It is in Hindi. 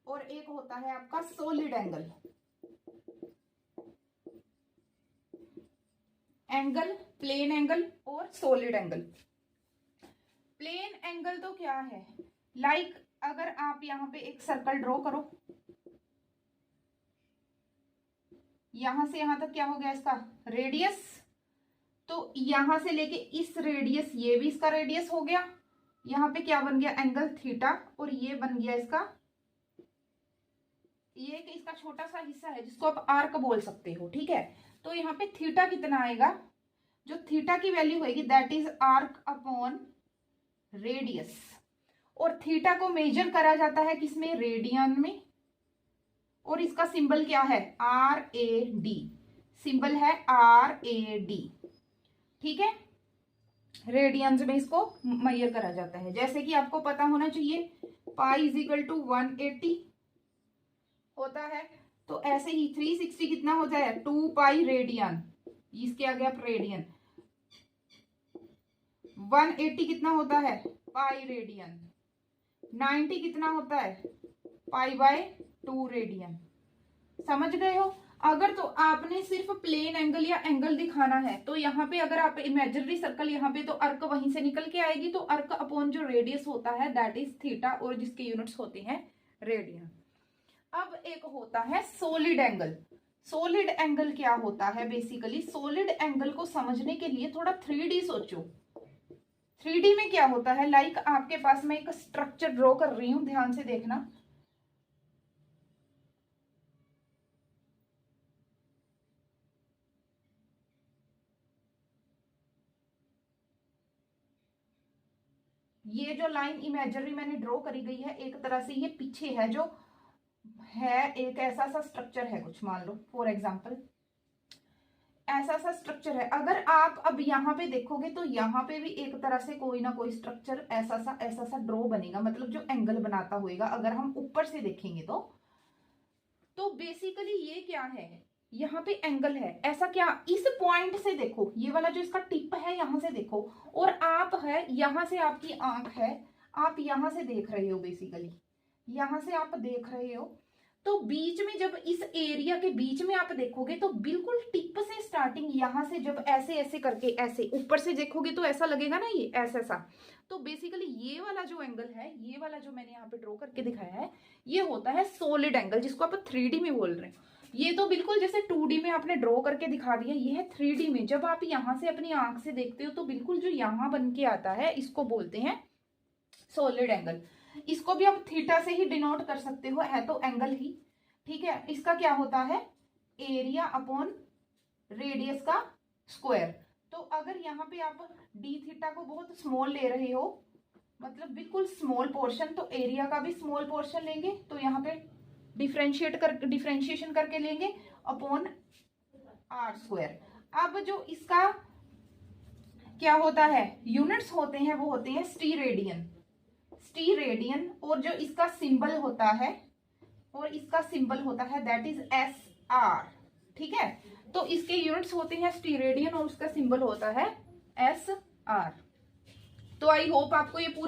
और एक होता है आपका solid angle. Angle, plane angle और सॉलिड एंगल। प्लेन एंगल तो क्या है, लाइक अगर आप यहां पे एक सर्कल ड्रॉ करो, यहां से यहां तक क्या हो गया इसका रेडियस, तो यहां से लेके इस रेडियस, ये भी इसका रेडियस हो गया, यहां पे क्या बन गया एंगल थीटा, और ये बन गया इसका, ये कि इसका छोटा सा हिस्सा है जिसको आप आर्क बोल सकते हो, ठीक है। तो यहाँ पे थीटा कितना आएगा, जो थीटा की वैल्यू होगी that is arc upon radius. और थीटा को मेजर करा जाता है किसमें, रेडियन में, और इसका सिंबल क्या है RAD, सिंबल है RAD, ठीक है। रेडियंस में इसको मेजर करा जाता है, जैसे कि आपको पता होना चाहिए पाई इज इक्वल टू 180 होता है, तो ऐसे ही 360 कितना होता है 2 पाई रेडियन, इसके आगे आप रेडियन, 180 कितना होता है पाई रेडियन, 90 कितना होता है पाई बाय 2 रेडियन। समझ गए हो। अगर तो आपने सिर्फ प्लेन एंगल या एंगल दिखाना है तो यहाँ पे अगर आप इमेजिनरी सर्कल, यहाँ पे तो अर्क वहीं से निकल के आएगी, तो अर्क अपॉन जो रेडियस होता है दैट इज थीटा, और जिसके यूनिट्स होते हैं रेडियन। अब एक होता है सॉलिड एंगल। सॉलिड एंगल क्या होता है, बेसिकली सॉलिड एंगल को समझने के लिए थोड़ा 3D सोचो। 3D में क्या होता है, लाइक आपके पास मैं एक स्ट्रक्चर ड्रॉ कर रही हूं, ध्यान से देखना। ये जो लाइन इमेजिनरी मैंने ड्रॉ करी गई है, एक तरह से ये पीछे है, जो है एक ऐसा सा स्ट्रक्चर है कुछ, मान लो फॉर एग्जांपल ऐसा सा स्ट्रक्चर है। अगर आप अब यहाँ पे देखोगे तो यहाँ पे भी एक तरह से कोई ना कोई स्ट्रक्चर ऐसा सा ड्रॉ बनेगा, मतलब जो एंगल बनाता होएगा, अगर हम ऊपर से देखेंगे तो बेसिकली ये क्या है, यहाँ पे एंगल है, ऐसा क्या, इस पॉइंट से देखो, ये वाला जो इसका टिप है यहां से देखो, और आप है यहां से, आपकी आंख है, आप यहां से देख रहे हो, बेसिकली यहां से आप देख रहे हो, तो बीच में जब इस एरिया के बीच में आप देखोगे तो बिल्कुल टिप से स्टार्टिंग, यहां से जब ऐसे ऐसे करके ऐसे ऊपर से देखोगे तो ऐसा लगेगा ना, ये ऐसा सा। तो बेसिकली ये वाला जो एंगल है, ये वाला जो मैंने यहाँ पे ड्रॉ करके दिखाया है, ये होता है सॉलिड एंगल, जिसको आप 3D में बोल रहे हैं। ये तो बिल्कुल जैसे 2D में आपने ड्रॉ करके दिखा दिया, ये है 3D में। जब आप यहां से अपनी आंख से देखते हो तो बिल्कुल जो यहां बन के आता है, इसको बोलते हैं सॉलिड एंगल। इसको भी आप थीटा से ही डिनोट कर सकते हो, है तो एंगल ही, ठीक है। इसका क्या होता है, एरिया अपॉन रेडियस का स्क्वायर। तो अगर यहाँ पे आप डी थीटा को बहुत स्मॉल ले रहे हो, मतलब बिल्कुल स्मॉल पोर्शन, तो एरिया का भी स्मॉल पोर्शन लेंगे, तो यहाँ पे डिफ्रेंशिएशन करके लेंगे अपॉन आर स्क्वायर। अब जो इसका क्या होता है, यूनिट्स होते हैं, वो होते हैं स्टीरेडियन। स्टीरेडियन, और जो इसका सिंबल होता है, और इसका सिंबल होता है दैट इज SR, ठीक है। तो इसके यूनिट्स होते हैं स्टीरेडियन और उसका सिंबल होता है SR। तो आई होप आपको ये पूरा